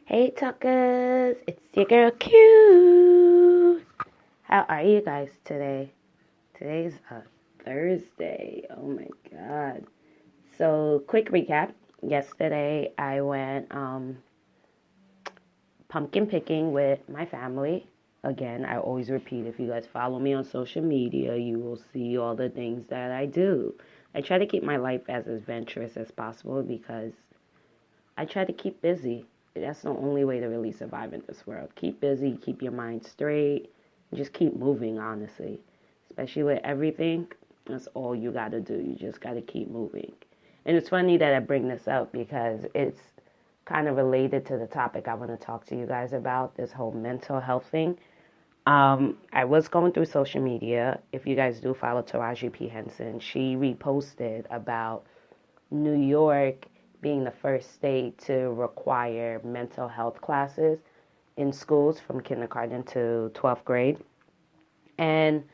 Hey Tuckers, it's your girl Q. How are you guys today? Today's a Thursday. Oh my god. So, quick recap. Yesterday I went pumpkin picking with my family. Again, I always repeat, if you guys follow me on social media, you will see all the things that I do. I try to keep my life as adventurous as possible because I try to keep busy. That's the only way to really survive in this world. Keep busy, keep your mind straight, and just keep moving, honestly. Especially with everything, that's all you got to do. You just got to keep moving. And it's funny that I bring this up because it's kind of related to the topic I want to talk to you guys about, this whole mental health thing. I was going through social media. If you guys do follow Taraji P. Henson, she reposted about New York being the first state to require mental health classes in schools from kindergarten to 12th grade. And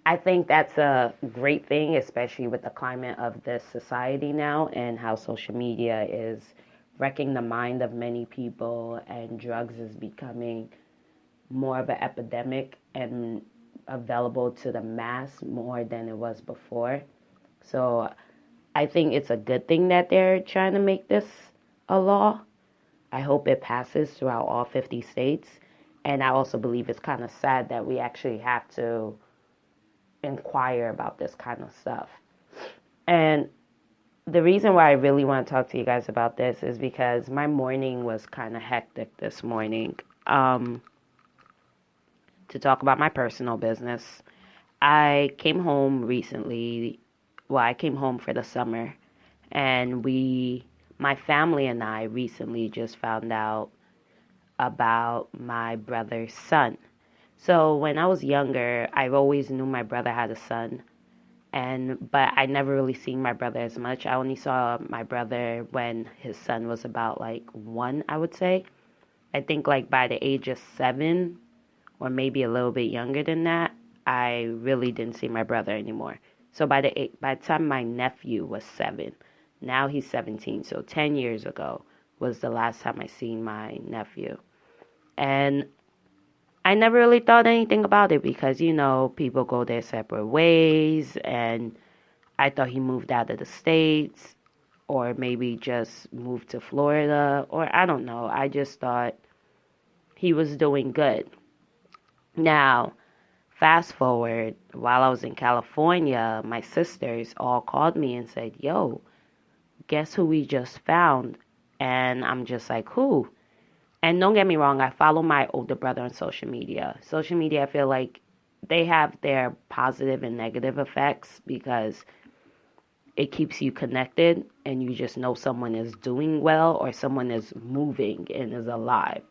I think that's a great thing, especially with the climate of this society now and how social media is wrecking the mind of many people and drugs is becoming more of an epidemic and available to the mass more than it was before. So I think it's a good thing that they're trying to make this a law. I hope it passes throughout all 50 states. And I also believe it's kind of sad that we actually have to inquire about this kind of stuff. And the reason why I really want to talk to you guys about this is because my morning was kind of hectic this morning. To talk about my personal business, I came home recently. Well, I came home for the summer, and my family and I recently just found out about my brother's son. So when I was younger, I always knew my brother had a son, but I never really seen my brother as much. I only saw my brother when his son was about like 1, I would say. I think like by the age of 7 or maybe a little bit younger than that, I really didn't see my brother anymore. So by the time my nephew was 7, now he's 17. So 10 years ago was the last time I seen my nephew. And I never really thought anything about it because, people go their separate ways. And I thought he moved out of the States or maybe just moved to Florida, or I don't know. I just thought he was doing good. Now, fast forward, while I was in California, my sisters all called me and said, yo, guess who we just found? And I'm just like, who? And don't get me wrong, I follow my older brother on social media. Social media, I feel like they have their positive and negative effects because it keeps you connected and you just know someone is doing well or someone is moving and is alive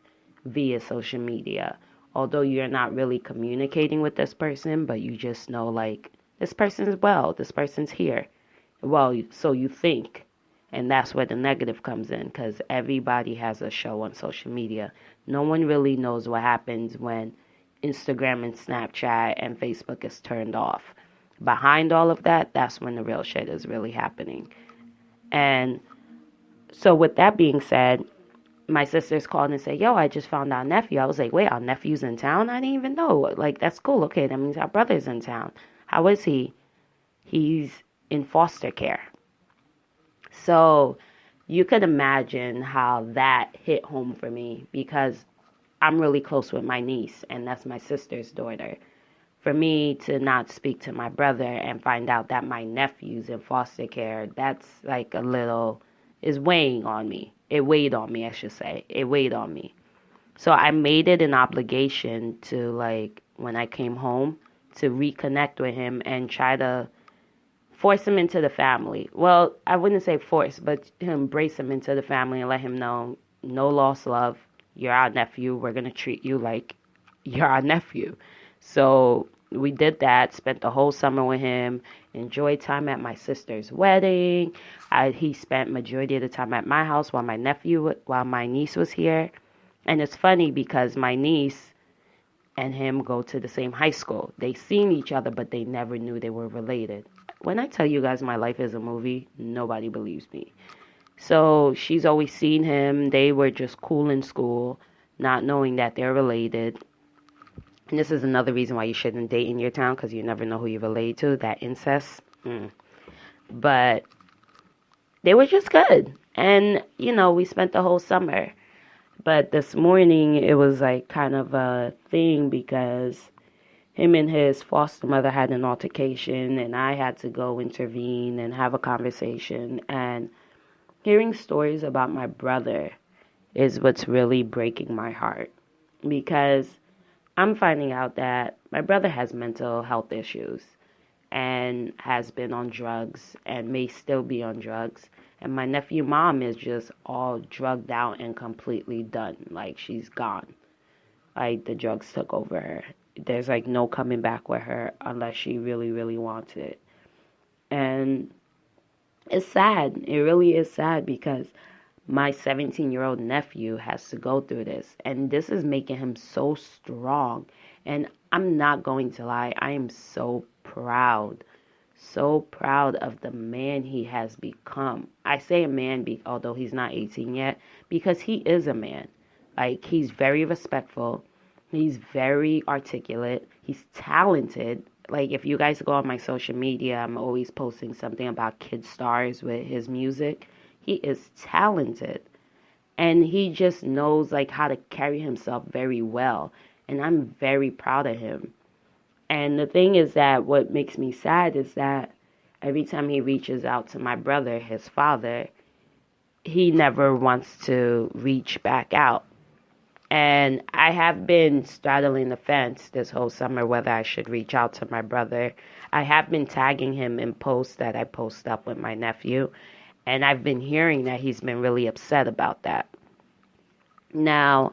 via social media. Although you're not really communicating with this person, but you just know, like, this person's well, this person's here. Well, so you think. And that's where the negative comes in, because everybody has a show on social media. No one really knows what happens when Instagram and Snapchat and Facebook is turned off. Behind all of that, that's when the real shit is really happening. And so with that being said, my sisters called and said, yo, I just found our nephew. I was like, wait, our nephew's in town? I didn't even know. Like, that's cool. Okay, that means our brother's in town. How is he? He's in foster care. So you could imagine how that hit home for me because I'm really close with my niece, and that's my sister's daughter. For me to not speak to my brother and find out that my nephew's in foster care, that's like is weighing on me. It weighed on me, I should say. It weighed on me. So I made it an obligation to, like, when I came home, to reconnect with him and try to force him into the family. Well, I wouldn't say force, but to embrace him into the family and let him know, no lost love. You're our nephew. We're going to treat you like you're our nephew. So we did that, spent the whole summer with him, enjoyed time at my sister's wedding. He spent majority of the time at my house while my niece was here. And it's funny because my niece and him go to the same high school. They seen each other, but they never knew they were related. When I tell you guys my life is a movie, nobody believes me. So she's always seen him. They were just cool in school, not knowing that they're related. And this is another reason why you shouldn't date in your town, because you never know who you're related to, that incest. But they were just good. And, we spent the whole summer. But this morning, it was like kind of a thing because him and his foster mother had an altercation, and I had to go intervene and have a conversation. And hearing stories about my brother is what's really breaking my heart, because I'm finding out that my brother has mental health issues and has been on drugs and may still be on drugs. And my nephew mom is just all drugged out and completely done. Like, she's gone. Like, the drugs took over her. There's like no coming back with her unless she really, really wants it. And it's sad. It really is sad, because my 17-year-old nephew has to go through this. And this is making him so strong. And I'm not going to lie, I am so proud of the man he has become. I say a man, although he's not 18 yet, because he is a man. Like, he's very respectful. He's very articulate. He's talented. Like, if you guys go on my social media, I'm always posting something about kid stars with his music. He is talented. And he just knows, like, how to carry himself very well. And I'm very proud of him. And the thing is that what makes me sad is that every time he reaches out to my brother, his father, he never wants to reach back out. And I have been straddling the fence this whole summer whether I should reach out to my brother. I have been tagging him in posts that I post up with my nephew. And I've been hearing that he's been really upset about that. Now,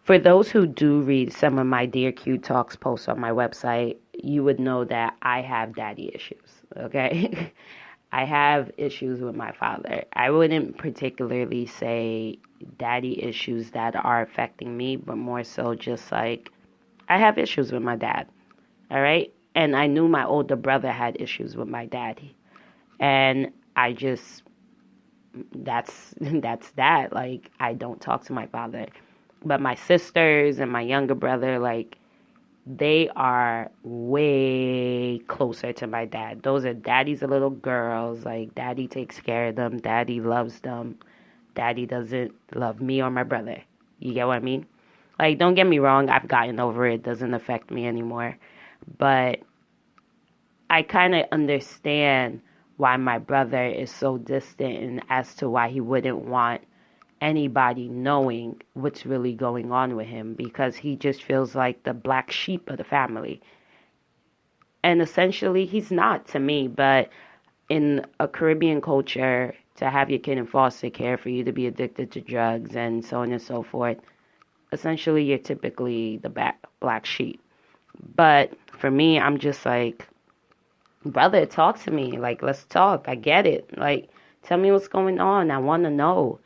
for those who do read some of my Dear Q Talks posts on my website, you would know that I have daddy issues, okay? I have issues with my father. I wouldn't particularly say daddy issues that are affecting me, but more so just like I have issues with my dad, all right? And I knew my older brother had issues with my daddy. And I just, that's that. Like, I don't talk to my father. But my sisters and my younger brother, like, they are way closer to my dad. Those are daddy's little girls. Like, daddy takes care of them. Daddy loves them. Daddy doesn't love me or my brother. You get what I mean? Like, don't get me wrong. I've gotten over it. It doesn't affect me anymore. But I kind of understand why my brother is so distant, and as to why he wouldn't want anybody knowing what's really going on with him, because he just feels like the black sheep of the family. And essentially, he's not to me, but in a Caribbean culture, to have your kid in foster care, for you to be addicted to drugs and so on and so forth, essentially, you're typically the black sheep. But for me, I'm just like, brother, talk to me. Like, let's talk. I get it. Like, tell me what's going on. I want to know.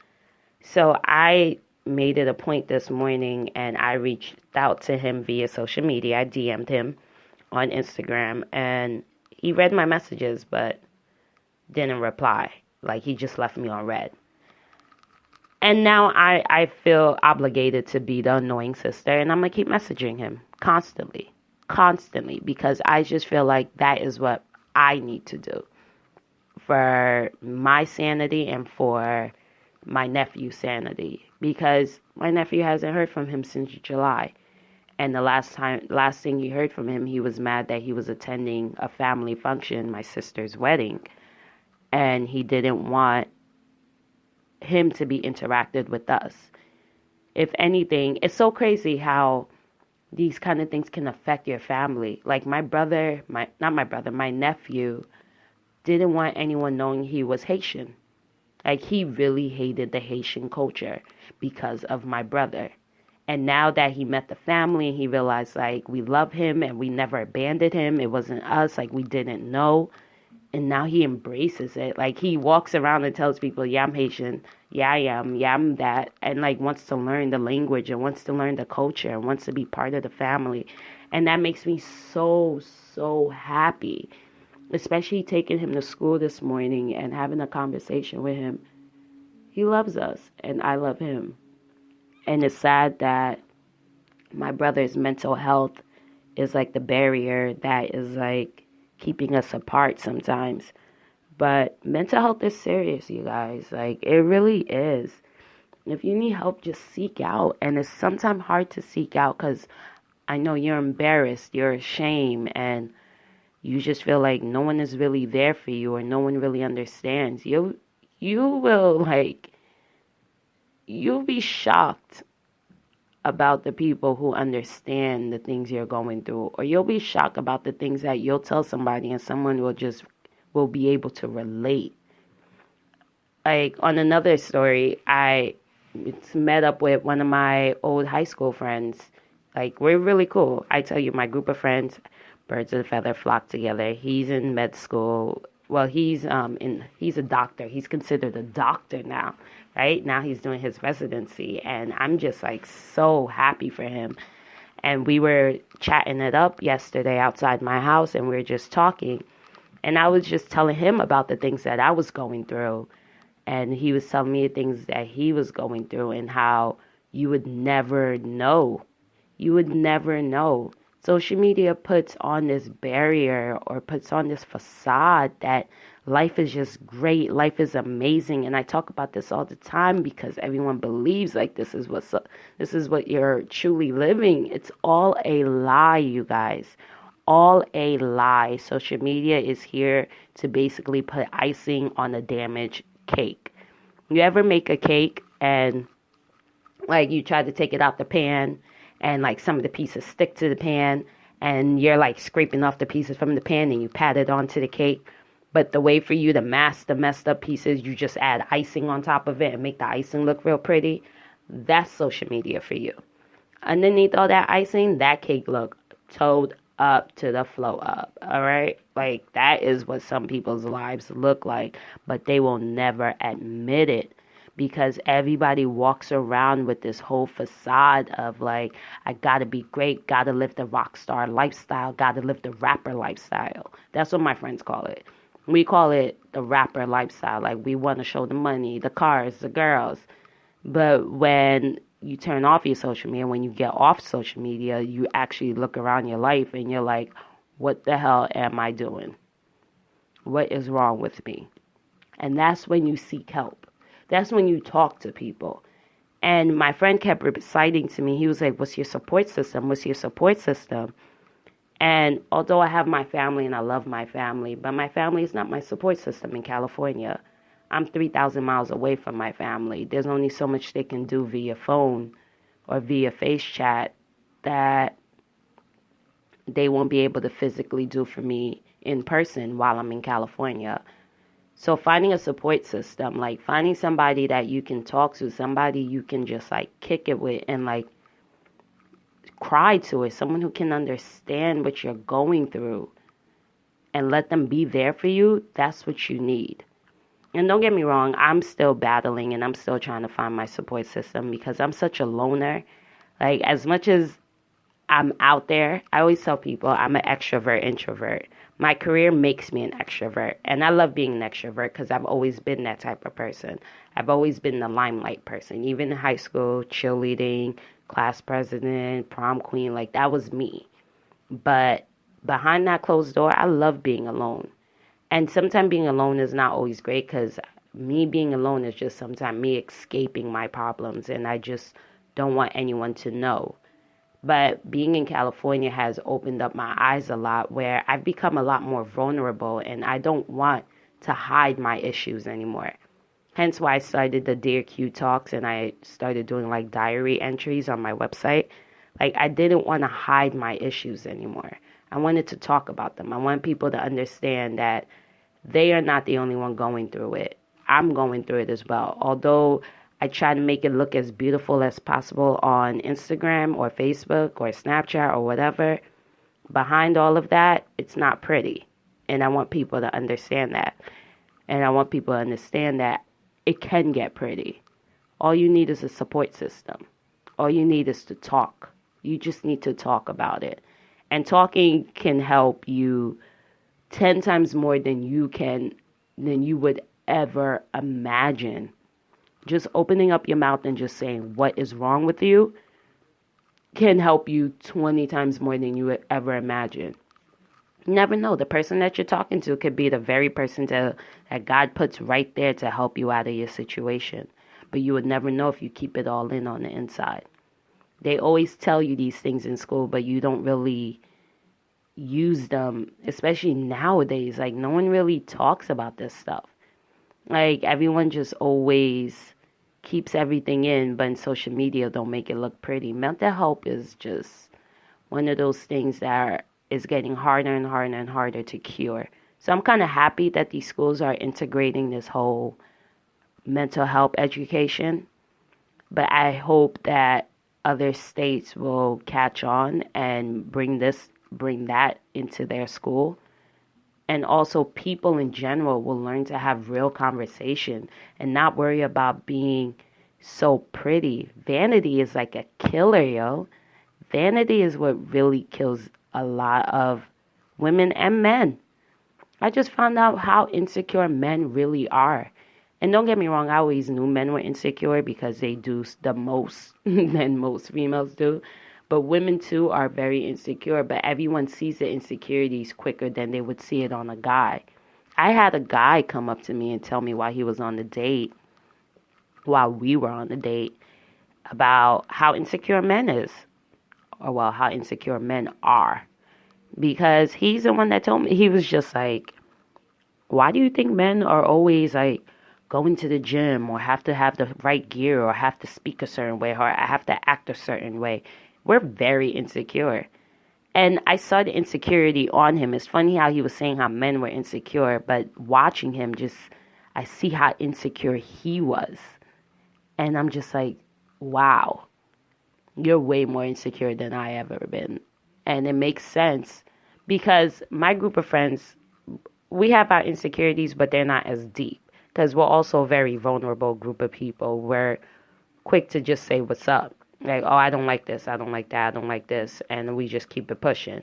So I made it a point this morning, and I reached out to him via social media. I DM'd him on Instagram, and he read my messages, but didn't reply. Like, he just left me on red. And now I feel obligated to be the annoying sister, and I'm going to keep messaging him constantly, because I just feel like that is what I need to do for my sanity and for my nephew's sanity, because my nephew hasn't heard from him since July. And the last thing he heard from him, he was mad that he was attending a family function, my sister's wedding, and he didn't want him to be interacted with us. If anything, it's so crazy how these kind of things can affect your family. Like, my nephew didn't want anyone knowing he was Haitian. Like, he really hated the Haitian culture because of my brother. And now that he met the family, he realized, like, we love him and we never abandoned him. It wasn't us. Like, we didn't know. And now he embraces it. Like, he walks around and tells people, yeah, I'm Haitian. Yeah, I am. Yeah, I'm that. And, like, wants to learn the language and wants to learn the culture and wants to be part of the family. And that makes me so, so happy. especially taking him to school this morning and having a conversation with him. He loves us, and I love him. And it's sad that my brother's mental health is like the barrier that is like keeping us apart sometimes. But mental health is serious, you guys. Like, it really is. If you need help, just seek out. And it's sometimes hard to seek out because I know you're embarrassed, you're ashamed, and you just feel like no one is really there for you or no one really understands. You'll be shocked about the people who understand the things you're going through, or you'll be shocked about the things that you'll tell somebody and someone will be able to relate. Like, on another story, I met up with one of my old high school friends. Like, we're really cool. I tell you, my group of friends, birds of a feather flock together. He's in med school. Well, he's a doctor. He's considered a doctor now, right? Now he's doing his residency, and I'm just like so happy for him. And we were chatting it up yesterday outside my house, and we were just talking. And I was just telling him about the things that I was going through. And he was telling me the things that he was going through and how you would never know. You would never know. Social media puts on this barrier or puts on this facade that life is just great. Life is amazing. And I talk about this all the time because everyone believes like this is what you're truly living. It's all a lie, you guys. All a lie. Social media is here to basically put icing on a damaged cake. You ever make a cake and like you try to take it out the pan and like some of the pieces stick to the pan and you're like scraping off the pieces from the pan and you pat it onto the cake, but the way for you to mask the messed up pieces, you just add icing on top of it and make the icing look real pretty. That's social media for you. Underneath all that icing, that cake look toed up to the flow up, all right? Like, that is what some people's lives look like, but they will never admit it because everybody walks around with this whole facade of like, I gotta be great, gotta live the rock star lifestyle, gotta live the rapper lifestyle. That's what my friends call it. We call it the rapper lifestyle. Like, we want to show the money, the cars, the girls. But when you turn off your social media, when you get off social media, you actually look around your life and you're like, what the hell am I doing? What is wrong with me? And that's when you seek help. That's when you talk to people. And my friend kept reciting to me, he was like, what's your support system? What's your support system? And although I have my family and I love my family, but my family is not my support system in California. I'm 3,000 miles away from my family. There's only so much they can do via phone or via face chat that they won't be able to physically do for me in person while I'm in California. So finding a support system, like finding somebody that you can talk to, somebody you can just like kick it with and like cry to it, someone who can understand what you're going through and let them be there for you, that's what you need. And don't get me wrong, I'm still battling and I'm still trying to find my support system because I'm such a loner. Like, as much as I'm out there, I always tell people I'm an extrovert, introvert. My career makes me an extrovert. And I love being an extrovert because I've always been that type of person. I've always been the limelight person. Even in high school, cheerleading, class president, prom queen, like that was me. But behind that closed door, I love being alone. And sometimes being alone is not always great because me being alone is just sometimes me escaping my problems and I just don't want anyone to know. But being in California has opened up my eyes a lot where I've become a lot more vulnerable and I don't want to hide my issues anymore. Hence why I started the Dear Q Talks and I started doing like diary entries on my website. Like, I didn't want to hide my issues anymore. I wanted to talk about them. I want people to understand that they are not the only one going through it. I'm going through it as well. Although I try to make it look as beautiful as possible on Instagram or Facebook or Snapchat or whatever, behind all of that, it's not pretty. And I want people to understand that. And I want people to understand that it can get pretty. All you need is a support system. All you need is to talk. You just need to talk about it. And talking can help you 10 times more than you would ever imagine. Just opening up your mouth and just saying what is wrong with you can help you 20 times more than you would ever imagine. You never know. The person that you're talking to could be the very person that God puts right there to help you out of your situation. But you would never know if you keep it all in on the inside. They always tell you these things in school, but you don't really use them, especially nowadays. Like, no one really talks about this stuff. Like, everyone just always keeps everything in, but in social media don't make it look pretty. Mental health is just one of those things that is getting harder and harder and harder to cure. So I'm kind of happy that these schools are integrating this whole mental health education, but I hope that other states will catch on and bring that into their school. And also people in general will learn to have real conversation and not worry about being so pretty. Vanity is like a killer, yo. Vanity is what really kills a lot of women and men. I just found out how insecure men really are. And don't get me wrong, I always knew men were insecure because they do the most than most females do. But women too are very insecure, but everyone sees the insecurities quicker than they would see it on a guy. I had a guy come up to me and tell me while he was on the date, while we were on the date, about how insecure men is. Or well, how insecure men are. Because he's the one that told me, he was just like, why do you think men are always like going to the gym or have to have the right gear or have to speak a certain way or have to act a certain way? We're very insecure. And I saw the insecurity on him. It's funny how he was saying how men were insecure, but watching him I see how insecure he was. And I'm just like, wow, you're way more insecure than I ever been. And it makes sense because my group of friends, we have our insecurities, but they're not as deep because we're also a very vulnerable group of people. We're quick to just say what's up. Like, oh, I don't like this, I don't like that, I don't like this. And we just keep it pushing.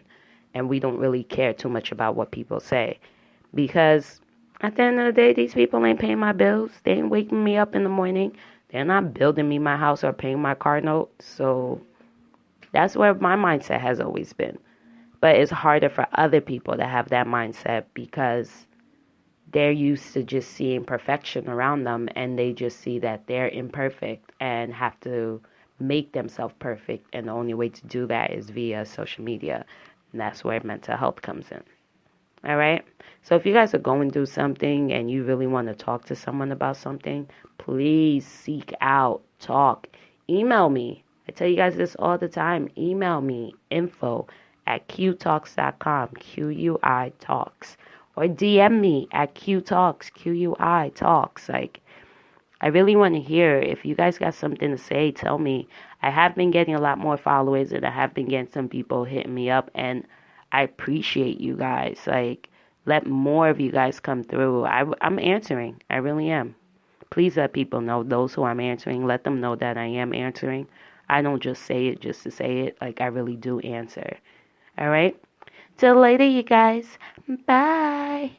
And we don't really care too much about what people say. Because at the end of the day, these people ain't paying my bills. They ain't waking me up in the morning. They're not building me my house or paying my car note. So that's where my mindset has always been. But it's harder for other people to have that mindset because they're used to just seeing perfection around them. And they just see that they're imperfect and have to make themselves perfect. And the only way to do that is via social media. And that's where mental health comes in. All right. So if you guys are going through something and you really want to talk to someone about something, please seek out, talk, email me. I tell you guys this all the time. Email me, info@qtalks.com, QUI talks, or DM me at QTalks, QUI talks. Like, I really want to hear if you guys got something to say, tell me. I have been getting a lot more followers and I have been getting some people hitting me up, and I appreciate you guys. Like, let more of you guys come through. I'm answering. I really am. Please let people know, those who I'm answering, let them know that I am answering. I don't just say it just to say it. Like, I really do answer. All right? Till later, you guys. Bye.